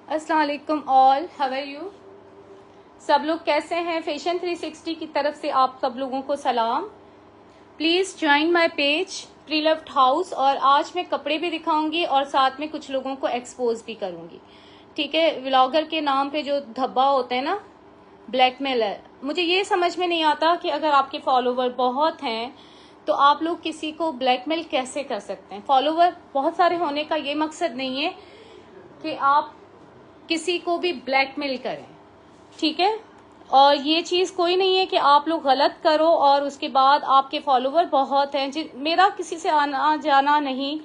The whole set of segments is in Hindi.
अस्सलाम वालेकुम ऑल, हाउ आर यू? सब लोग कैसे हैं? फैशन 360 की तरफ से आप सब लोगों को सलाम। Please join my page preloved house. और आज मैं कपड़े भी दिखाऊंगी और साथ में कुछ लोगों को एक्सपोज भी करूंगी, ठीक है। व्लॉगर के नाम पे जो धब्बा होते हैं ना, ब्लैकमेल है। मुझे ये समझ में नहीं आता कि अगर आपके फॉलोवर बहुत हैं तो आप लोग किसी को ब्लैकमेल कैसे कर सकते हैं। फॉलोवर बहुत सारे होने का ये मकसद नहीं है कि आप किसी को भी ब्लैकमेल करें, ठीक है। और ये चीज़ कोई नहीं है कि आप लोग गलत करो और उसके बाद आपके फॉलोवर बहुत हैं। मेरा किसी से आना जाना नहीं,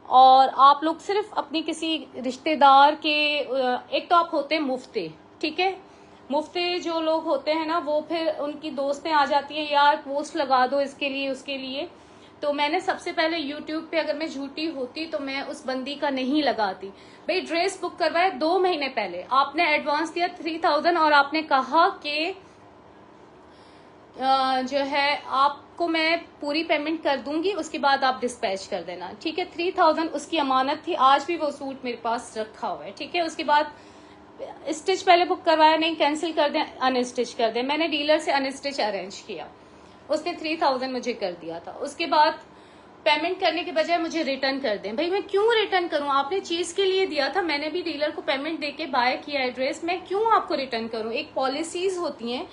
और आप लोग सिर्फ अपनी किसी रिश्तेदार के एक तो आप होते हैं मुफ्ते, ठीक है। मुफ्ते जो लोग होते हैं ना, वो फिर उनकी दोस्तें आ जाती हैं, यार पोस्ट लगा दो इसके लिए उसके लिए। तो मैंने सबसे पहले यूट्यूब पे, अगर मैं झूठी होती तो मैं उस बंदी का नहीं लगाती। भाई ड्रेस बुक करवाए 2 महीने पहले, आपने एडवांस दिया 3000 और आपने कहा कि जो है आपको मैं पूरी पेमेंट कर दूंगी, उसके बाद आप डिस्पैच कर देना, ठीक है। 3000 उसकी अमानत थी, आज भी वो सूट मेरे पास रखा हुआ है, ठीक है। उसके बाद स्टिच पहले बुक करवाया, नहीं कैंसिल कर दें, अनस्टिच कर दें। मैंने डीलर से अनस्टिच अरेंज किया, उसने 3000 मुझे कर दिया था। उसके बाद पेमेंट करने के बजाय मुझे रिटर्न कर दें। भाई मैं क्यों रिटर्न करूं? आपने चीज के लिए दिया था, मैंने भी डीलर को पेमेंट देके बाय किया है ड्रेस, मैं क्यों आपको रिटर्न करूं? एक पॉलिसीज होती हैं।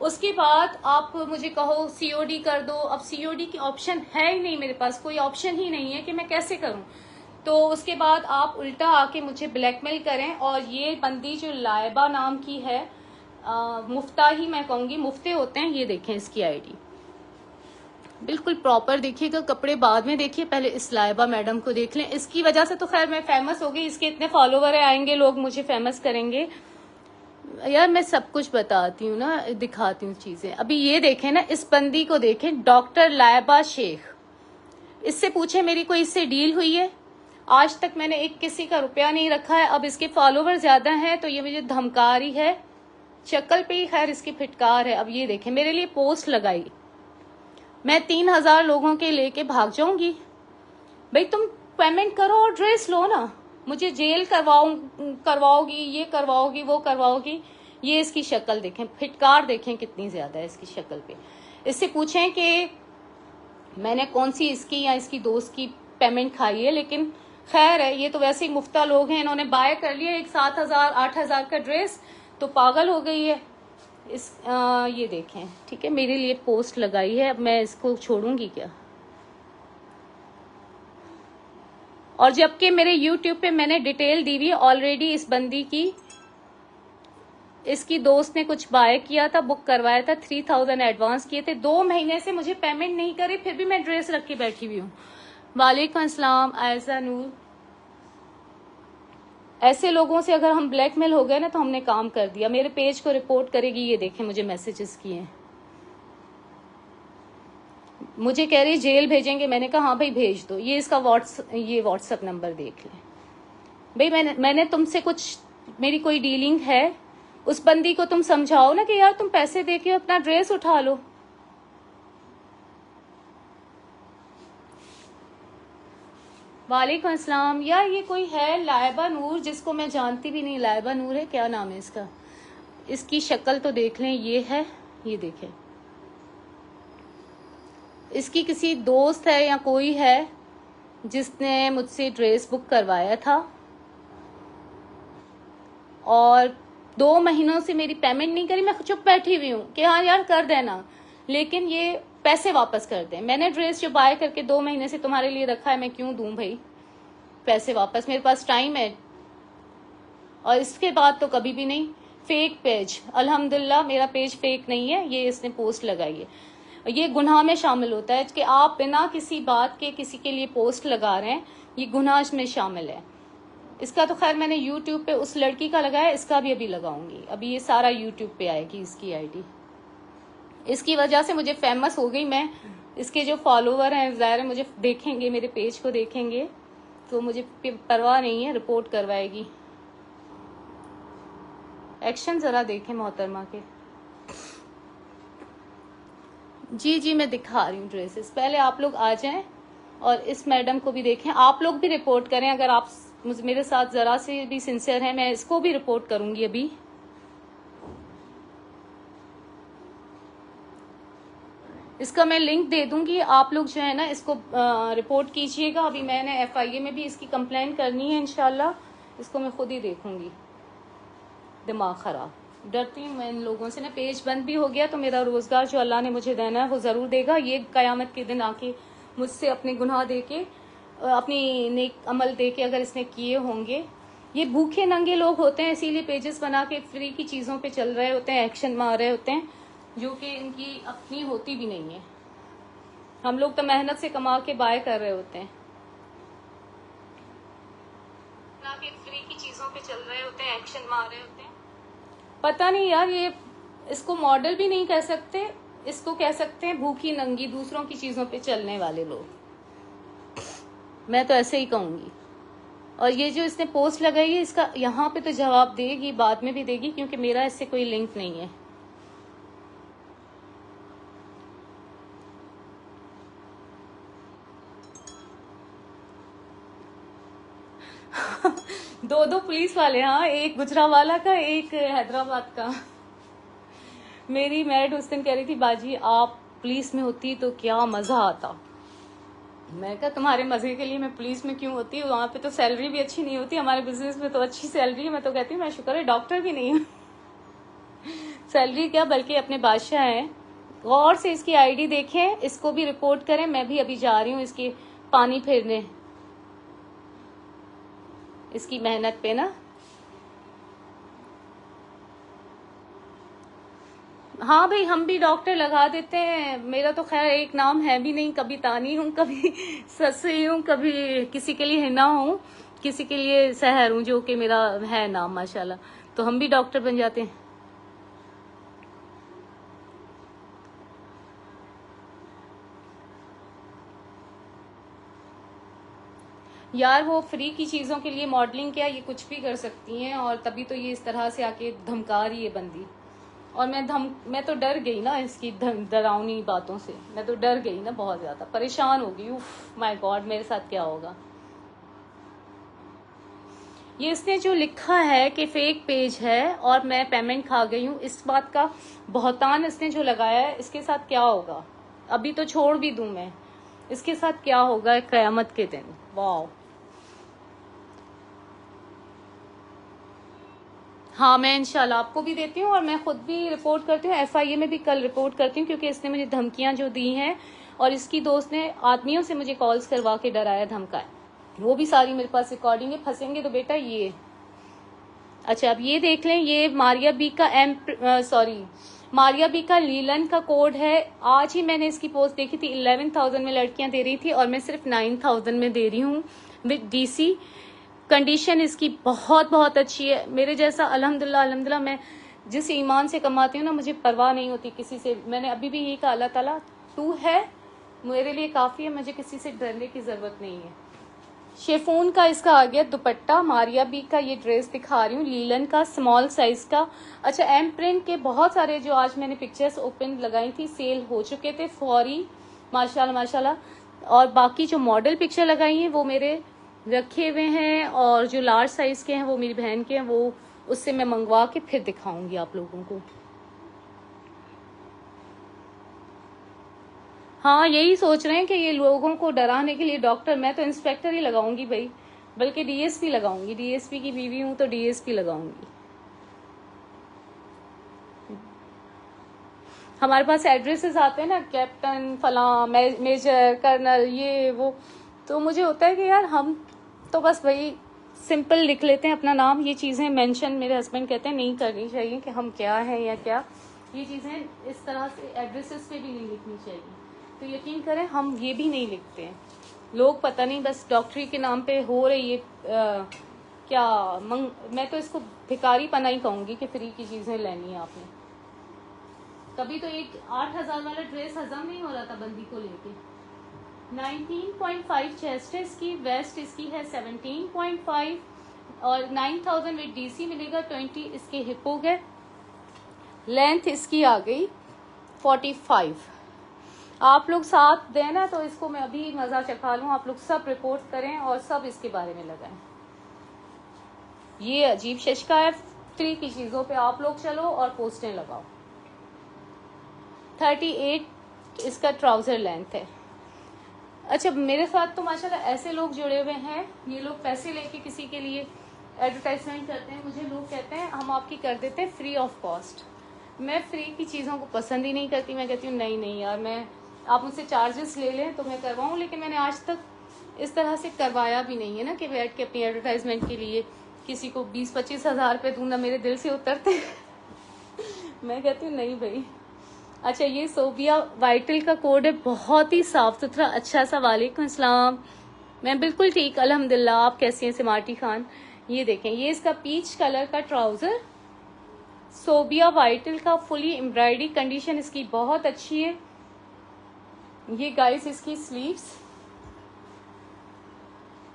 उसके बाद आप मुझे कहो सीओडी कर दो, अब सीओडी की ऑप्शन है ही नहीं मेरे पास, कोई ऑप्शन ही नहीं है कि मैं कैसे करूं। तो उसके बाद आप उल्टा आके मुझे ब्लैकमेल करें। और ये बंदी जो लाइबा नाम की है, मुफ्ता ही मैं कहूंगी, मुफ्ते होते हैं। ये देखें इसकी आईडी, बिल्कुल प्रॉपर देखिएगा, कपड़े बाद में देखिए, पहले इस लाइबा मैडम को देख लें। इसकी वजह से तो खैर मैं फेमस हो गई, इसके इतने फॉलोवर आएंगे, लोग मुझे फेमस करेंगे। यार मैं सब कुछ बताती हूँ ना, दिखाती हूँ चीजें। अभी ये देखें ना, इस बंदी को देखें, डॉक्टर लाइबा शेख। इससे पूछे मेरी कोई इससे डील हुई है? आज तक मैंने एक किसी का रुपया नहीं रखा है। अब इसके फॉलोवर ज्यादा हैं तो ये मुझे धमका रही है, शक्ल पे ही खैर इसकी फिटकार है। अब ये देखें, मेरे लिए पोस्ट लगाई, मैं 3000 लोगों के लेके भाग जाऊंगी? भाई तुम पेमेंट करो और ड्रेस लो ना, मुझे जेल करवाओगी, ये करवाओगी, वो करवाओगी। ये इसकी शक्ल देखें, फिटकार देखें कितनी ज्यादा है इसकी शक्ल पे। इससे पूछें कि मैंने कौन सी इसकी या इसकी दोस्त की पेमेंट खाई है। लेकिन खैर है, ये तो वैसे ही मुफ्ता लोग हैं, इन्होंने बाय कर लिया एक 7000 8000 का ड्रेस, तो पागल हो गई है। ये देखें, ठीक है, मेरे लिए पोस्ट लगाई है, अब मैं इसको छोड़ूंगी क्या? और जबकि मेरे यूट्यूब पे मैंने डिटेल दी हुई है ऑलरेडी इस बंदी की। इसकी दोस्त ने कुछ बाय किया था, बुक करवाया था, 3000 एडवांस किए थे, 2 महीने से मुझे पेमेंट नहीं करे, फिर भी मैं ड्रेस रख के बैठी हुई हूँ। वालेकुम अस्सलाम आयजा नूर। ऐसे लोगों से अगर हम ब्लैकमेल हो गए ना तो हमने काम कर दिया। मेरे पेज को रिपोर्ट करेगी, ये देखें मुझे मैसेजेस किए हैं, मुझे कह रही जेल भेजेंगे। मैंने कहा हाँ भाई भेज दो, ये इसका व्हाट्सएप नंबर देख लें। भाई मैंने तुमसे कुछ, मेरी कोई डीलिंग है? उस बंदी को तुम समझाओ ना कि यार तुम पैसे दे के अपना ड्रेस उठा लो। वालेकुम अस्सलाम। यार ये कोई है लाइबा नूर, जिसको मैं जानती भी नहीं। लाइबा नूर है, क्या नाम है इसका? इसकी शक्ल तो देख लें, ये है, ये देखें। इसकी किसी दोस्त है या कोई है जिसने मुझसे ड्रेस बुक करवाया था, और 2 महीनों से मेरी पेमेंट नहीं करी। मैं चुप बैठी हुई हूँ कि हाँ यार कर देना, लेकिन ये पैसे वापस कर दें। मैंने ड्रेस जो बाय करके 2 महीने से तुम्हारे लिए रखा है, मैं क्यों दूं भाई पैसे वापस? मेरे पास टाइम है। और इसके बाद तो कभी भी नहीं। फेक पेज, अल्हम्दुलिल्लाह मेरा पेज फेक नहीं है, ये इसने पोस्ट लगाई है। ये गुनाह में शामिल होता है कि आप बिना किसी बात के किसी के लिए पोस्ट लगा रहे हैं, ये गुनाह में शामिल है। इसका तो खैर मैंने यूट्यूब पे उस लड़की का लगाया, इसका भी अभी लगाऊंगी। अभी ये सारा यूट्यूब पे आएगी इसकी आईडी। इसकी वजह से मुझे फेमस हो गई मैं। इसके जो फॉलोवर हैं ज़ाहिर मुझे देखेंगे, मेरे पेज को देखेंगे तो मुझे परवाह नहीं है, रिपोर्ट करवाएगी। एक्शन जरा देखें मोहतरमा के। जी मैं दिखा रही हूँ ड्रेसेस, पहले आप लोग आ जाएं और इस मैडम को भी देखें। आप लोग भी रिपोर्ट करें अगर आप मेरे साथ ज़रा से भी सिंसियर है, मैं इसको भी रिपोर्ट करूँगी अभी। इसका मैं लिंक दे दूंगी, आप लोग जो है ना इसको रिपोर्ट कीजिएगा। अभी मैंने FIA में भी इसकी कंप्लेंट करनी है इंशाल्लाह, इसको मैं खुद ही देखूंगी। दिमाग ख़राब, डरती हूँ मैं इन लोगों से ना। पेज बंद भी हो गया तो मेरा रोज़गार जो अल्लाह ने मुझे देना है वो ज़रूर देगा। ये क़यामत के दिन आके मुझसे अपने गुनाह दे के, अपनी नेक अमल दे के अगर इसने किए होंगे। ये भूखे नंगे लोग होते हैं, इसीलिए पेजेस बना के फ्री की चीज़ों पे चल रहे होते हैं, एक्शन मार रहे होते हैं, जो कि इनकी अपनी होती भी नहीं है। हम लोग तो मेहनत से कमा के बाय कर रहे होते हैं, फ्री की चीज़ों पे चल रहे होते हैं, एक्शन मार रहे होते हैं। पता नहीं यार, ये इसको मॉडल भी नहीं कह सकते, इसको कह सकते हैं भूखी नंगी दूसरों की चीज़ों पे चलने वाले लोग। मैं तो ऐसे ही कहूँगी। और ये जो इसने पोस्ट लगाई है, इसका यहाँ पे तो जवाब देगी, बाद में भी देगी, क्योंकि मेरा इससे कोई लिंक नहीं है। दो पुलिस वाले, हाँ, एक गुजरावाला का, एक हैदराबाद का। मेरी मैड उस दिन कह रही थी, बाजी आप पुलिस में होती तो क्या मज़ा आता। मैं कहा तुम्हारे मज़े के लिए मैं पुलिस में क्यों होती, वहाँ पे तो सैलरी भी अच्छी नहीं होती, हमारे बिजनेस में तो अच्छी सैलरी है। मैं तो कहती हूँ मैं शुक्र है डॉक्टर भी नहीं हूँ। सैलरी क्या, बल्कि अपने बादशाह हैं। गौर से इसकी ID देखें, इसको भी रिपोर्ट करें। मैं भी अभी जा रही हूँ इसकी पानी फेरने, इसकी मेहनत पे ना। हाँ भाई, हम भी डॉक्टर लगा देते हैं। मेरा तो खैर एक नाम है भी नहीं, कभी तानी हूँ, कभी ससी हूँ, कभी किसी के लिए हिना हूँ, किसी के लिए सहर हूँ, जो कि मेरा है नाम माशाल्लाह। तो हम भी डॉक्टर बन जाते हैं। यार वो फ्री की चीज़ों के लिए मॉडलिंग क्या, ये कुछ भी कर सकती हैं, और तभी तो ये इस तरह से आके धमका रही है बंदी। और मैं तो डर गई ना इसकी डरावनी बातों से। मैं तो डर गई ना, बहुत ज़्यादा परेशान हो गई। उफ माय गॉड, मेरे साथ क्या होगा। ये इसने जो लिखा है कि फेक पेज है और मैं पेमेंट खा गई हूँ, इस बात का बहतान इसने जो लगाया है, इसके साथ क्या होगा। अभी तो छोड़ भी दूं मैं, इसके साथ क्या होगा क़यामत के दिन। वाह। हाँ, मैं इंशाल्लाह आपको भी देती हूँ, और मैं खुद भी रिपोर्ट करती हूँ। FIA में भी कल रिपोर्ट करती हूँ, क्योंकि इसने मुझे धमकियां जो दी हैं, और इसकी दोस्त ने आदमियों से मुझे कॉल्स करवा के डराया धमकाया। वो भी सारी मेरे पास रिकॉर्डिंग है। फंसेंगे तो बेटा ये। अच्छा, अब ये देख लें, ये मारिया बी का लीलन का कोड है। आज ही मैंने इसकी पोस्ट देखी थी, 11,000 में लड़कियां दे रही थी, और मैं सिर्फ 9,000 में दे रही हूँ विद DC। कंडीशन इसकी बहुत बहुत अच्छी है। मेरे जैसा अल्हम्दुलिल्लाह मैं जिस ईमान से कमाती हूँ ना, मुझे परवाह नहीं होती किसी से। मैंने अभी भी यही कहा, अल्लाह ताला तू है मेरे लिए काफ़ी है, मुझे किसी से डरने की ज़रूरत नहीं है। शेफून का इसका आ गया दुपट्टा। मारिया बी का ये ड्रेस दिखा रही हूँ, लीलन का स्मॉल साइज का। अच्छा, एम प्रिंट के बहुत सारे जो आज मैंने पिक्चर्स ओपन लगाई थी, सेल हो चुके थे फौरी, माशाल्लाह माशाल्लाह। और बाकी जो मॉडल पिक्चर लगाई हैं वो मेरे रखे हुए हैं, और जो लार्ज साइज के हैं वो मेरी बहन के हैं, वो उससे मैं मंगवा के फिर दिखाऊंगी आप लोगों को। हाँ, यही सोच रहे हैं कि ये लोगों को डराने के लिए डॉक्टर, मैं तो इंस्पेक्टर ही लगाऊंगी भाई, बल्कि DSP लगाऊंगी। DSP की बीवी हूं तो DSP लगाऊंगी। हमारे पास एड्रेसेस आते हैं ना, कैप्टन फला, मेजर, कर्नल, ये वो, तो मुझे होता है कि यार हम तो बस वही सिंपल लिख लेते हैं अपना नाम। ये चीज़ें मेंशन मेरे हस्बैंड कहते हैं नहीं करनी चाहिए, कि हम क्या हैं या क्या, ये चीज़ें इस तरह से एड्रेसेस पे भी नहीं लिखनी चाहिए। तो यकीन करें हम ये भी नहीं लिखते हैं। लोग पता नहीं बस डॉक्टरी के नाम पे हो रही है क्या मैं तो इसको भिकारी पना ही कहूँगी कि फ्री की चीज़ें लेनी है आपने। कभी तो एक 8,000 वाला ड्रेस हजम नहीं हो रहा था बंदी को लेके। 19.5 चेस्ट है इसकी, वेस्ट इसकी है 17.5, और 9,000 विद DC मिलेगा। 20 इसके हिप हो गए। लेंथ इसकी आ गई 45। आप लोग साथ दें ना, तो इसको मैं अभी मज़ा चखा लूँ। आप लोग सब रिपोर्ट करें और सब इसके बारे में लगाएं। ये अजीब शशका है। फ्री की चीज़ों पे आप लोग चलो और पोस्टें लगाओ। 38 इसका ट्राउज़र लेंथ है। अच्छा, मेरे साथ तो माशाल्लाह ऐसे लोग जुड़े हुए हैं, ये लोग पैसे लेके किसी के लिए एडवर्टाइजमेंट करते हैं। मुझे लोग कहते हैं हम आपकी कर देते हैं फ्री ऑफ कॉस्ट। मैं फ्री की चीज़ों को पसंद ही नहीं करती। मैं कहती हूँ नहीं नहीं यार, मैं आप मुझसे चार्जेस ले लें तो मैं करवाऊँ, लेकिन मैंने आज तक इस तरह से करवाया भी नहीं है ना कि बैठ के अपनी एडवर्टाइजमेंट के लिए किसी को 20-25 हज़ार रुपये दूँ, ना मेरे दिल से उतरते मैं कहती हूँ नहीं भाई। अच्छा, ये सोबिया वाइटल का कोड है, बहुत ही साफ सुथरा अच्छा सा। वालेकुम अस्सलाम, मैं बिल्कुल ठीक अल्हम्दुलिल्लाह। आप कैसी हैं सिमाटी खान? ये देखें, ये इसका पीच कलर का ट्राउज़र सोबिया वाइटल का, फुली एम्ब्रॉयडरी, कंडीशन इसकी बहुत अच्छी है। ये गाइस इसकी स्लीव्स,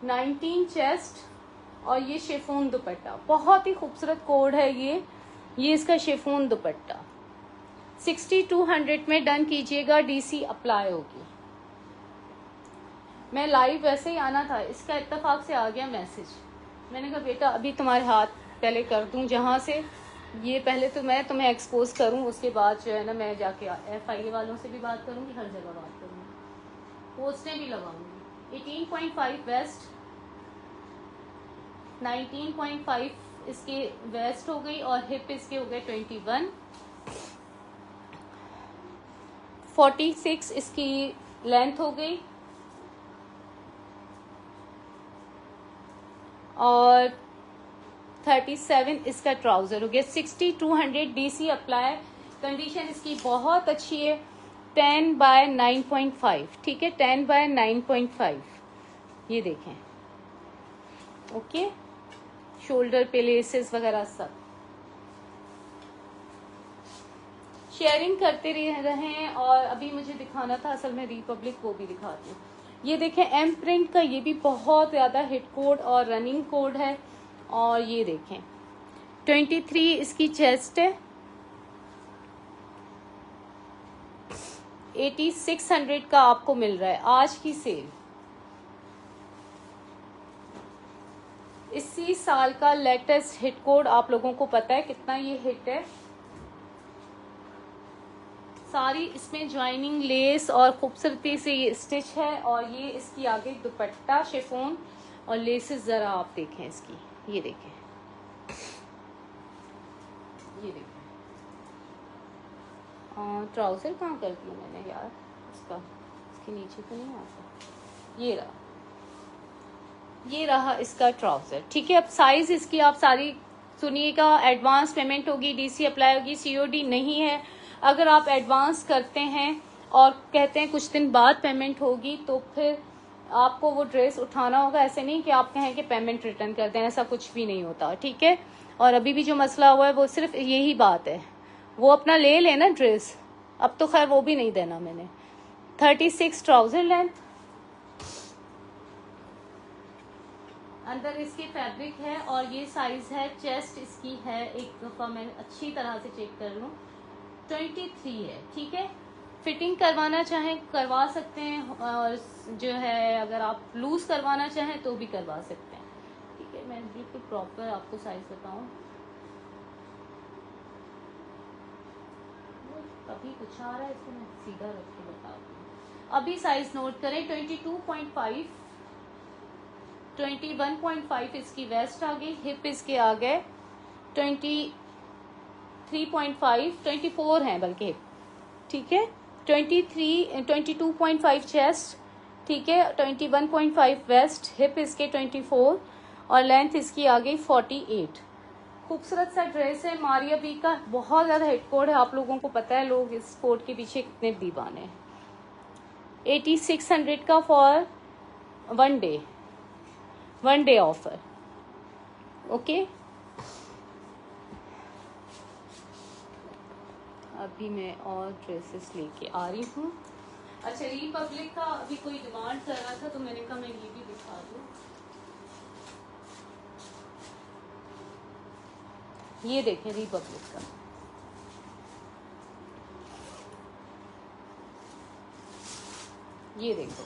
19 चेस्ट और ये शिफॉन दुपट्टा, बहुत ही खूबसूरत कोड है ये इसका शिफॉन दुपट्टा। 6200 में डन कीजिएगा, डीसी अप्लाई होगी। मैं लाइव वैसे ही आना था, इसका इत्तेफाक से आ गया मैसेज। मैंने कहा बेटा अभी तुम्हारे हाथ पहले कर दूं, जहाँ से ये पहले तो मैं तुम्हें एक्सपोज करूं, उसके बाद जो है ना मैं जाके FIA वालों से भी बात करूंगी, हर जगह बात करूंगी, पोस्टें भी लगाऊंगी। 18.5 वेस्ट, 19.5 इसके वेस्ट हो गई और हिप इसके हो गए 21। 46 इसकी लेंथ हो गई और 37 इसका ट्राउज़र हो गया। 6200 डीसी अप्लाई, कंडीशन इसकी बहुत अच्छी है। 10 बाय 9.5, ठीक है, 10 बाय 9.5, ये देखें। ओके, शोल्डर पे लेसेस वगैरह सब। शेयरिंग करते रहें। और अभी मुझे दिखाना था असल में रिपब्लिक, वो भी दिखाती हूँ। ये देखें एम प्रिंट का, ये भी बहुत ज़्यादा हिट कोड और रनिंग कोड है। और ये देखें 23 इसकी चेस्ट है, 8600 का आपको मिल रहा है आज की सेल। इसी साल का लेटेस्ट हिट कोड, आप लोगों को पता है कितना ये हिट है। सारी इसमें ज्वाइनिंग लेस और खूबसूरती से ये स्टिच है। और ये इसकी आगे दुपट्टा शिफॉन और लेसेस जरा आप देखें इसकी, ये देखें, ये देखें। ट्राउज़र कहाँ कर दिया मैंने यार इसका, इसके नीचे तो नहीं आता। ये रहा इसका ट्राउज़र, ठीक है। अब साइज़ इसकी आप सारी सुनिएगा। एडवांस पेमेंट होगी, डीसी अप्लाई होगी, COD नहीं है। अगर आप एडवांस करते हैं और कहते हैं कुछ दिन बाद पेमेंट होगी, तो फिर आपको वो ड्रेस उठाना होगा। ऐसे नहीं कि आप कहें कि पेमेंट रिटर्न कर दें, ऐसा कुछ भी नहीं होता, ठीक है। और अभी भी जो मसला हुआ है वो सिर्फ यही बात है, वो अपना ले लेना ड्रेस, अब तो खैर वो भी नहीं देना मैंने। 36 ट्राउज़र लेंथ, अंदर इसके फैब्रिक है और ये साइज है। चेस्ट इसकी है, एक दफ़ा मैं अच्छी तरह से चेक कर लूँ, 23 है, ठीक है। फिटिंग करवाना चाहें करवा सकते हैं, और जो है अगर आप लूज़ करवाना चाहें तो भी करवा सकते हैं, ठीक है। मैं बिल्कुल प्रॉपर आपको साइज बताऊँ, कभी कुछ आ रहा है इसको मैं सीधा रख के बताती हूँ। अभी साइज नोट करें, 22.5, 21.5 इसकी वेस्ट आ गई, हिप इसके आ गए 23.5, 24 हैं बल्कि हिप, ठीक है। 22.5 चेस्ट, ठीक है। 21.5 वेस्ट, हिप इसके 24 और लेंथ इसकी आ गई 48। खूबसूरत सा ड्रेस है, मारिया बी का बहुत ज़्यादा हिट कोड है, आप लोगों को पता है लोग इस कोड के पीछे कितने दीवाने हैं। 8600 का for one day offer, okay. अभी मैं और ड्रेसेस लेके आ रही हूँ। अच्छा, रिपब्लिक का अभी कोई डिमांड कर रहा था तो मैंने कहा मैं ये भी दिखा दूँ। ये देखें रिपब्लिक का, ये देखो,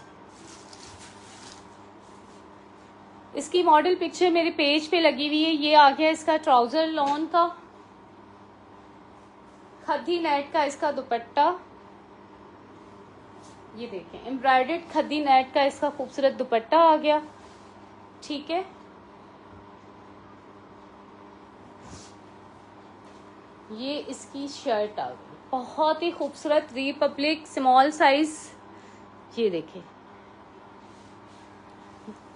इसकी मॉडल पिक्चर मेरे पेज पे लगी हुई है। ये आ गया इसका ट्राउजर लॉन का, खद्दी नेट का इसका दुपट्टा। ये देखें एम्ब्रॉयडर्ड खद्दी नेट का इसका खूबसूरत दुपट्टा आ गया। ठीक है, ये इसकी शर्ट आ गई, बहुत ही खूबसूरत रिपब्लिक स्मॉल साइज। ये देखें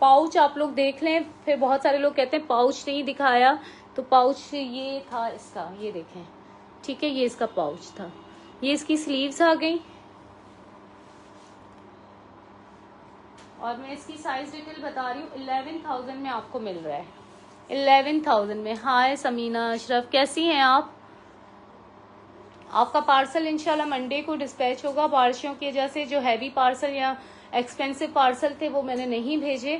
पाउच आप लोग देख लें, फिर बहुत सारे लोग कहते हैं पाउच नहीं दिखाया, तो पाउच ये था इसका, ये देखें। ठीक है, ये इसका पाउच था। ये इसकी स्लीव्स आ गई और मैं इसकी साइज डिटेल बता रही हूँ। 11,000 में आपको मिल रहा है, 11,000 में। हाय समीना अशरफ, कैसी हैं आप? आपका पार्सल इंशाल्लाह मंडे को डिस्पैच होगा। बारिशों की वजह से जो हैवी पार्सल या एक्सपेंसिव पार्सल थे वो मैंने नहीं भेजे,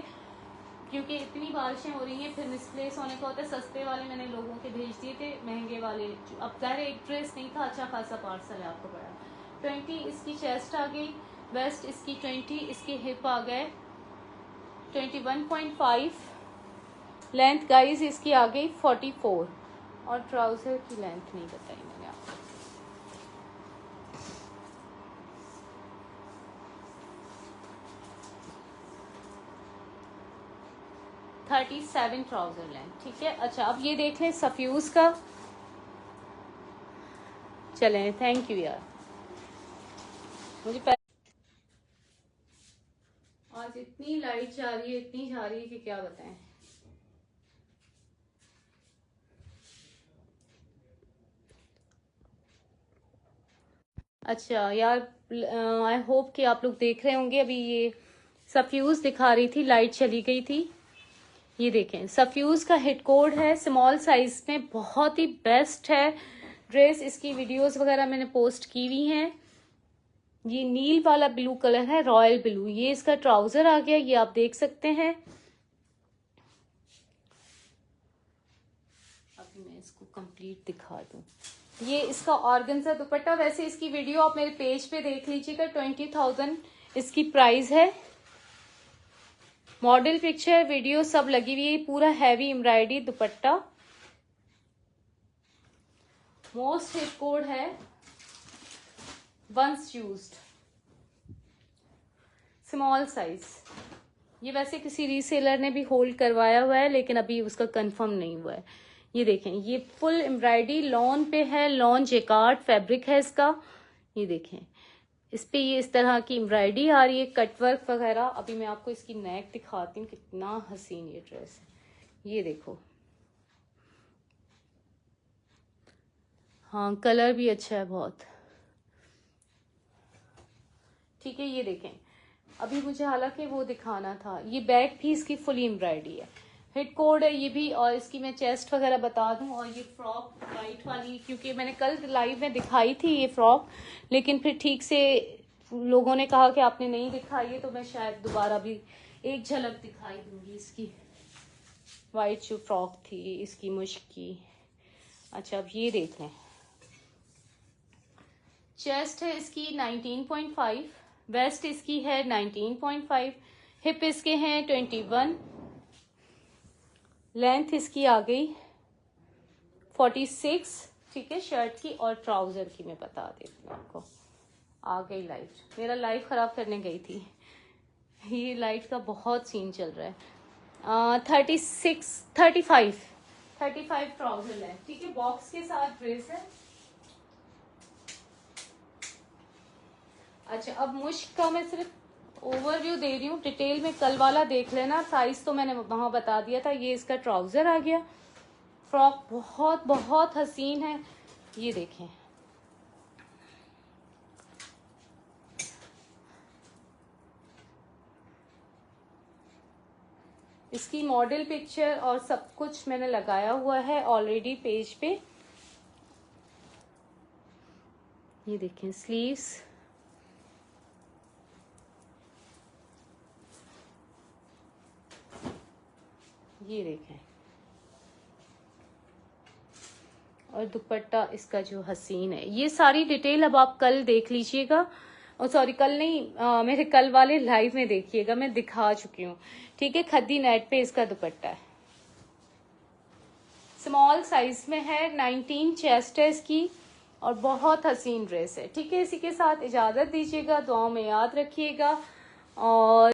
क्योंकि इतनी बारिशें हो रही हैं, फिर मिसप्लेस होने का होता है। सस्ते वाले मैंने लोगों के भेज दिए थे, महंगे वाले अब ज़ाहिर एक ड्रेस नहीं था, अच्छा खासा पार्सल है आपको पड़ा। 20 इसकी चेस्ट आ गई, वेस्ट इसकी 20, इसके हिप आ गए 21.5, लेंथ गाइस इसकी आ गई 44, और ट्राउजर की लेंथ नहीं बताई मैंने आपको। $37 ट्राउजर लेंथ। ठीक है, अच्छा अब ये देख लें सफ्यूज का। चलें, थैंक यू यार। मुझे आज इतनी लाइट जा रही है, इतनी जा रही है कि क्या बताएं। अच्छा यार, आई होप कि आप लोग देख रहे होंगे। अभी ये सफ्यूज दिखा रही थी, लाइट चली गई थी। ये देखें सफ्यूज का हिट कोड है, स्मॉल साइज में बहुत ही बेस्ट है ड्रेस। इसकी वीडियोस वगैरह मैंने पोस्ट की हुई हैं। ये नील वाला ब्लू कलर है, रॉयल ब्लू। ये इसका ट्राउजर आ गया, ये आप देख सकते हैं। अभी मैं इसको कंप्लीट दिखा दूं। ये इसका ऑर्गेन्जा दुपट्टा। वैसे इसकी वीडियो आप मेरे पेज पे देख लीजिएगा, 20,000 इसकी प्राइस है। मॉडल पिक्चर वीडियो सब लगी हुई है। पूरा हैवी एम्ब्रॉयडरी दुपट्टा, मोस्ट हिट कोड है, वंस यूज्ड, स्मॉल साइज। ये वैसे किसी रीसेलर ने भी होल्ड करवाया हुआ है, लेकिन अभी उसका कंफर्म नहीं हुआ है। ये देखें, ये फुल एम्ब्रॉयडरी लॉन पे है, लॉन जेकार्ड फैब्रिक है इसका। ये देखें इस पे ये इस तरह की एम्ब्रॉयडरी आ रही है, कटवर्क वगैरह। अभी मैं आपको इसकी नेक दिखाती हूँ, कितना हसीन ये ड्रेस है। ये देखो, हाँ कलर भी अच्छा है बहुत। ठीक है, ये देखें अभी मुझे हालांकि वो दिखाना था। ये बैक भी इसकी फुली एम्ब्रॉयडरी है, हिट कोड है ये भी। और इसकी मैं चेस्ट वगैरह बता दूं। और ये फ्रॉक वाइट वाली, क्योंकि मैंने कल लाइव में दिखाई थी ये फ्रॉक, लेकिन फिर ठीक से लोगों ने कहा कि आपने नहीं दिखाई है, तो मैं शायद दोबारा भी एक झलक दिखाई दूंगी इसकी। वाइट जो फ्रॉक थी इसकी मुश्क की। अच्छा अब ये देख लें, चेस्ट है इसकी 19.5, वेस्ट इसकी है 19.5, हिप इसके हैं 21, लेंथ इसकी आ गई 46। ठीक है, शर्ट की। और ट्राउजर की मैं बता देती हूँ आपको। आ गई लाइट, मेरा लाइट खराब करने गई थी। ये लाइट का बहुत सीन चल रहा है। 35 ट्राउजर है। ठीक है, बॉक्स के साथ ड्रेस है। अच्छा अब मुश्क का मैं सिर्फ ओवरव्यू दे रही हूँ, डिटेल में कल वाला देख लेना। साइज तो मैंने वहां बता दिया था। ये इसका ट्राउजर आ गया। फ्रॉक बहुत बहुत हसीन है। ये देखें, इसकी मॉडल पिक्चर और सब कुछ मैंने लगाया हुआ है ऑलरेडी पेज पे। ये देखें स्लीव्स, ये देखें, और दुपट्टा इसका जो हसीन है। ये सारी डिटेल अब आप कल देख लीजिएगा। सॉरी कल नहीं, मेरे कल वाले लाइव में देखिएगा, मैं दिखा चुकी हूँ। ठीक है, खद्दी नेट पे इसका दुपट्टा है, स्मॉल साइज में है, 19 चेस्ट है इसकी और बहुत हसीन ड्रेस है। ठीक है, इसी के साथ इजाजत दीजिएगा, दुआओं में याद रखिएगा और